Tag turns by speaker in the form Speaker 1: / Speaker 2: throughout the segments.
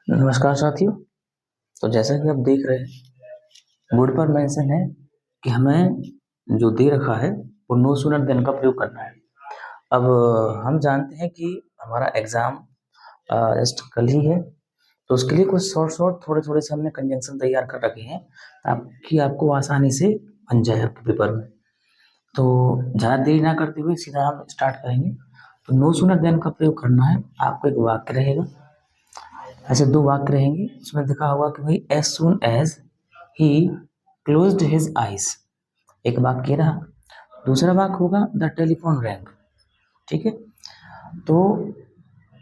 Speaker 1: नमस्कार साथियों। तो जैसा कि आप देख रहे हैं बोर्ड पर मेंशन है कि हमें जो दे रखा है वो नो सूनर देन का प्रयोग करना है। अब हम जानते हैं कि हमारा एग्जाम जस्ट कल ही है, तो उसके लिए कुछ शॉर्ट थोड़े थोड़े से हमने कंजंक्शन तैयार कर रखे हैं ताकि आपको आसानी से बन जाए आपके पेपर में। तो ज़्यादा देरी ना करते हुए सीधा हम स्टार्ट करेंगे। तो नो सूनर देन का प्रयोग करना है। आपको एक वाक्य रहेगा, ऐसे दो वाक्य रहेंगे। उसमें लिखा होगा कि भाई as soon as he closed his eyes, एक वाक्य रहा। दूसरा वाक्य होगा द टेलीफोन रैंग। ठीक है, तो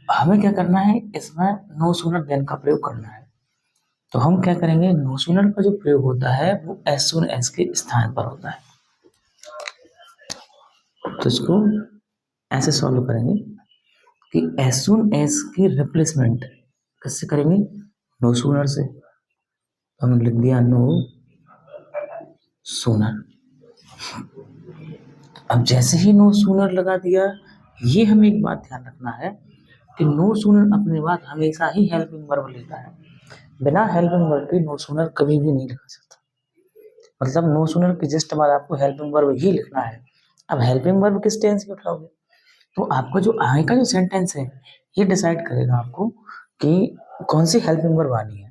Speaker 1: हमें क्या करना है, इसमें नो सूनर देन का प्रयोग करना है। तो हम क्या करेंगे, नो सूनर का जो प्रयोग होता है वो एज सुन एज के स्थान पर होता है। तो इसको ऐसे सॉल्व करेंगे कि एज सुन एज की रिप्लेसमेंट किससे करेंगे, नो सूनर से। तो हमने लिख दिया नो सूनर। अब जैसे ही नो सूनर लगा दिया, ये हमें एक बात ध्यान रखना है कि नो सूनर अपने बाद हमेशा ही हेल्पिंग वर्ब लेता है। बिना हेल्पिंग वर्ब के नो सूनर कभी भी नहीं लिखा जाता। मतलब नो सूनर के जस्ट बाद आपको हेल्पिंग वर्ब ही लिखना है। अब हेल्पिंग वर्ब किस टेंस में उठाओगे, तो आपका जो आगे का जो सेंटेंस है ये डिसाइड करेगा आपको कि कौन सी हेल्पिंग वर्ब आनी है।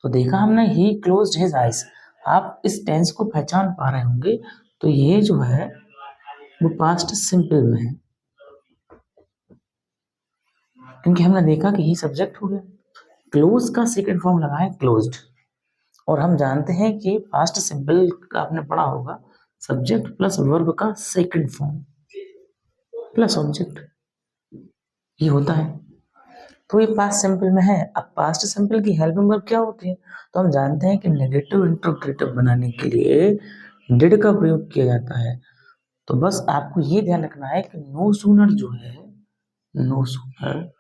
Speaker 1: तो देखा हमने ही क्लोज्ड हिज आइज, आप इस टेंस को पहचान पा रहे होंगे। तो ये जो है वो पास्ट सिंपल में है, क्योंकि हमने देखा कि ही सब्जेक्ट हो गया। क्लोज का सेकंड फॉर्म लगा है क्लोज्ड, और हम जानते हैं कि पास्ट सिंपल का आपने पढ़ा होगा, सब्जेक्ट प्लस वर्ब का सेकंड फॉर्म प्लस ऑब्जेक्ट, ये होता है। तो ये पास्ट सिंपल में है। अब पास्ट सिंपल की हेल्पिंग वर्ब क्या होती है, तो हम जानते हैं कि नेगेटिव इंटरोगेटिव बनाने के लिए डिड का प्रयोग किया जाता है। तो बस आपको ये ध्यान रखना है कि नो सूनर जो है, नो सूनर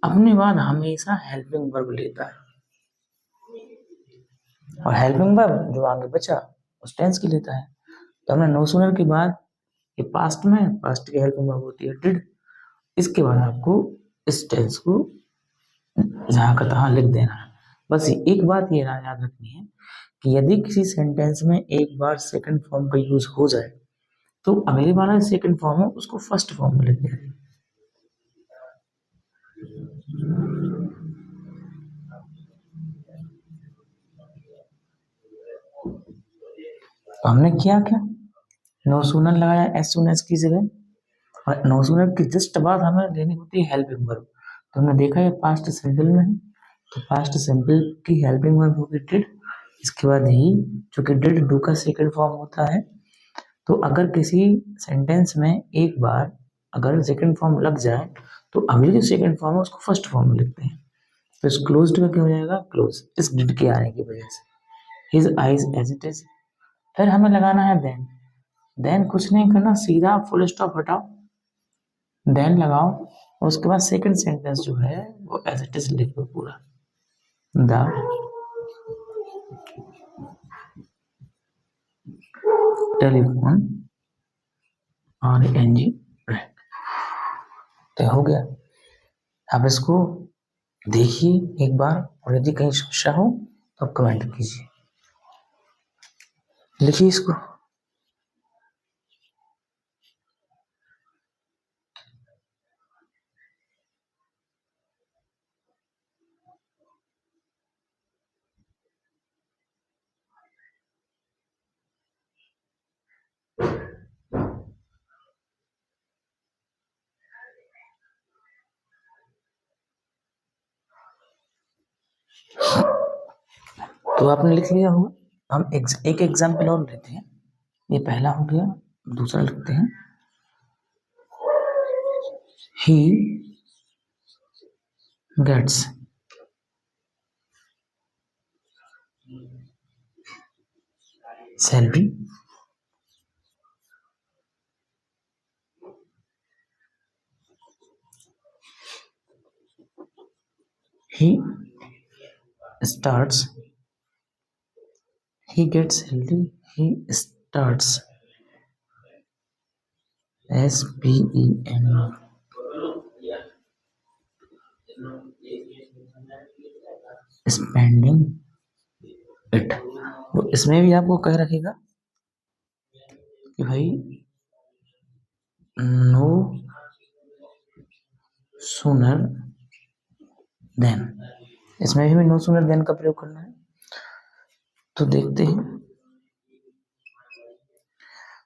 Speaker 1: अपने बाद हमेशा हेल्पिंग वर्ब लेता है, और हेल्पिंग वर्ब जो आगे बचा उस टेंस की लेता है। तो हमने नो सूनर के बाद ये पास्ट में, पास्ट की हेल्पिंग वर्ब होती है डिड। इसके बाद आपको इस टेंस को जहाँ का तहाँ लिख देना है। बस एक बात ये याद रखनी है कि यदि किसी सेंटेंस में एक बार सेकंड फॉर्म का यूज हो जाए तो अगली बार सेकंड फॉर्म हो उसको फर्स्ट फॉर्म में लिख देना। तो हमने किया क्या, नो सूनर लगाया एज सून एज की जगह, और नो सूनर की जस्ट बाद हमें लेनी होती है हेल्पिंग वर्ब। तो हमने देखा ये पास्ट सिंपल में है, तो पास्ट सिंपल की हेल्पिंग वर्ब होगी डिड। इसके बाद ही, चूंकि डिड डू का सेकंड फॉर्म होता है, तो अगर किसी सेंटेंस में एक बार अगर सेकंड फॉर्म लग जाए तो अगली जो सेकंड फॉर्म है उसको फर्स्ट फॉर्म में लिखते हैं। तो इस क्लोज्ड का क्या हो जाएगा, क्लोज, इस डिड के आने की वजह से। His eyes as it is. फिर हमें लगाना है देन। देन कुछ नहीं करना, सीधा फुल स्टॉप हटाओ, देन लगाओ, और उसके बाद सेकंड सेंटेंस जो है वो एज इट इज लिख दो पूरा। The telephone RNG rank. तो हो गया। अब इसको देखिए एक बार, और यदि कहीं समस्या हो तो आप कमेंट कीजिए, लिखिए इसको। तो आपने लिख लिया होगा। हम एक एग्जाम्पल और लेते हैं। ये पहला हो गया, दूसरा लिखते हैं। He gets salary he starts he gets salary he starts SPEN spending it. तो इसमें भी आपको कह रखेगा कि भाई नो सूनर देन, इसमें भी नो सूनर देन का प्रयोग करना है। तो देखते हैं,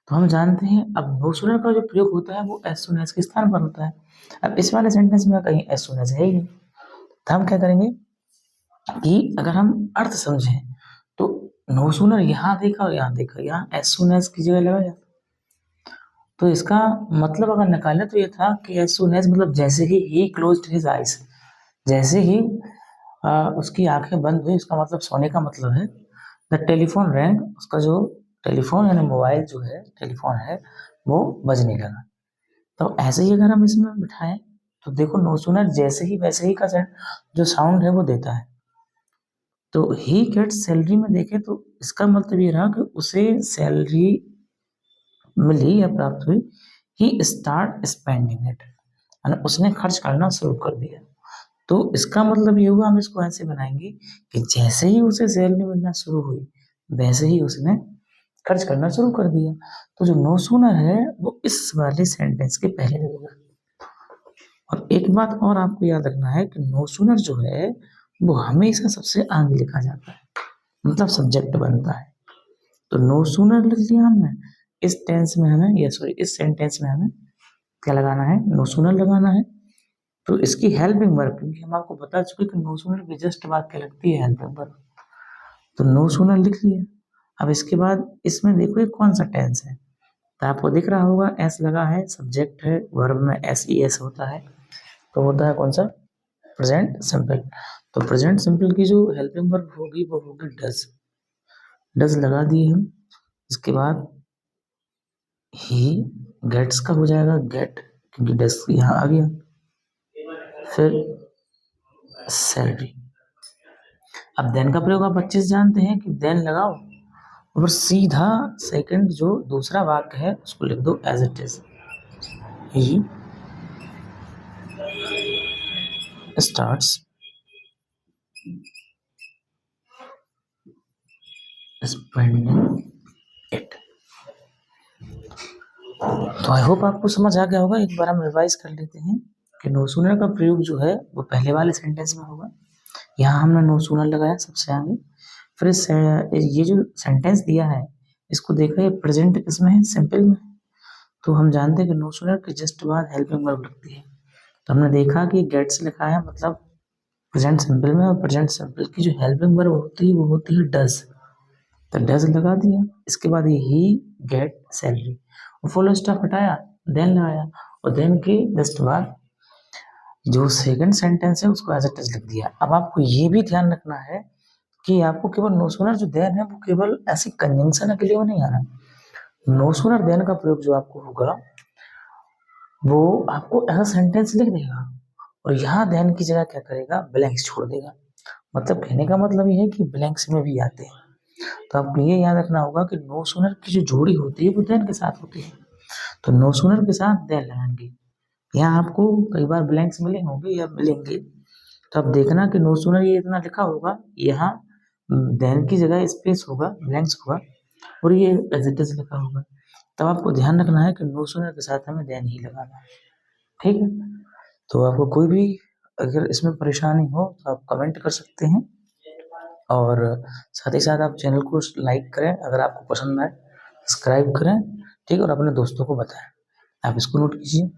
Speaker 1: तो हम जानते हैं अब नो सूनर का जो प्रयोग होता है वो एज सून एज के स्थान पर होता है। अब इस वाले सेंटेंस में कहीं एज सून एज है ही नहीं, तो हम क्या करेंगे कि अगर हम अर्थ समझें तो नो सूनर यहाँ देखा और यहाँ देखा, यहाँ एज सून एज की जगह लगाया, तो इसका मतलब अगर निकाले तो ये था कि एज सून एज मतलब जैसे ही क्लोज्ड हिज आइज, जैसे ही उसकी आंखें बंद हुई, उसका मतलब सोने का मतलब है द टेलीफोन रैंग, उसका जो टेलीफोन यानी मोबाइल जो है टेलीफोन है वो बजने लगा। तो ऐसे ही अगर हम इसमें बिठाएं तो देखो नो सूनर जैसे ही वैसे ही का जो साउंड है वो देता है। तो ही गेट्स सैलरी में देखें तो इसका मतलब ये रहा कि उसे सैलरी मिली या प्राप्त हुई, ही स्टार्ट स्पेंडिंग इट, उसने खर्च करना शुरू कर दिया। तो इसका मतलब ये हुआ, हम इसको ऐसे बनाएंगे कि जैसे ही उसे सैलरी मिलना शुरू हुई वैसे ही उसने खर्च करना शुरू कर दिया। तो जो नो सूनर है वो इस वाले सेंटेंस के पहले लगेगा। और एक बात और आपको याद रखना है कि नो सूनर जो है वो हमेशा सबसे आगे लिखा जाता है, मतलब सब्जेक्ट बनता है। तो नो सूनर लिख दिया हमने, इस टेंस में हमें या सॉरी इस सेंटेंस में हमें क्या लगाना है, नो सूनर लगाना है। तो इसकी हेल्पिंग वर्ब, क्योंकि हम आपको बता चुके कि नो सूनर की जस्ट बात क्या लगती है, हेल्पिंग वर्ब। तो नो सूनर लिख लिया। अब इसके बाद इसमें देखो ये कौन सा टेंस है, तो आपको दिख रहा होगा एस लगा है, सब्जेक्ट है, वर्ब में एस ई एस होता है, तो होता है कौन सा, प्रेजेंट सिंपल। तो प्रेजेंट सिंपल की जो हेल्पिंग वर्ब होगी वो होगी डज, डज लगा दिए हम। इसके बाद ही गेट्स का हो जाएगा गेट, क्योंकि डज यहाँ आ गया, फिर सैलरी। अब देन का प्रयोग आप अच्छे से जानते हैं कि देन लगाओ और सीधा सेकंड जो दूसरा वाक्य है उसको लिख दो as it is, he starts spending it. तो आई होप आपको समझ आ गया होगा। एक बार हम रिवाइज कर लेते हैं कि नो सूनर का प्रयोग जो है वो पहले वाले सेंटेंस में होगा, यहाँ हमने नो सूनर लगाया सबसे आगे। फिर ये जो सेंटेंस दिया है इसको देखा, ये प्रेजेंट किसमें है, सिंपल में। तो हम जानते हैं कि नो सूनर के जस्ट बाद हेल्पिंग वर्ब लगती है। तो हमने देखा कि गेट्स लिखा है मतलब प्रेजेंट सिंपल में, और प्रेजेंट सिंपल की जो हेल्पिंग वर्ब होती है वो होती है डज, तो डज लगा दिया। इसके बाद ये ही गेट सैलरी, और फुल स्टॉप हटाया, देन लगाया, और देन के जस्ट बाद जो सेकंड सेंटेंस है उसको एज इट इज लिख दिया। अब आपको ये भी ध्यान रखना है कि आपको केवल नो सूनर जो देन है वो केवल ऐसी कंजंक्शन के लिए नहीं आना, नो सूनर देन का प्रयोग जो आपको होगा वो आपको ऐसा सेंटेंस लिख देगा और यहाँ देन की जगह क्या करेगा, ब्लैंक्स छोड़ देगा। मतलब कहने का मतलब ये है कि ब्लैंक्स में भी आते हैं। तो आपको ये याद रखना होगा कि नो सूनर की जो जोड़ी होती है वो देन के साथ होती है, तो नो सूनर के साथ देन लगाएंगे। यहाँ आपको कई बार ब्लैंक्स मिले होंगे या मिलेंगे, तो अब देखना कि नो सूनर ये इतना लिखा होगा, यहाँ देन की जगह स्पेस होगा, ब्लैंक्स होगा, और ये एज इट इज लिखा होगा। तब आपको ध्यान रखना है कि नो सूनर के साथ हमें देन ही लगाना है, ठीक है। तो आपको कोई भी अगर इसमें परेशानी हो तो आप कमेंट कर सकते हैं, और साथ ही साथ आप चैनल को लाइक करें, अगर आपको पसंद आए सब्सक्राइब करें, ठीक है, और अपने दोस्तों को बताएं। आप इसको नोट कीजिए।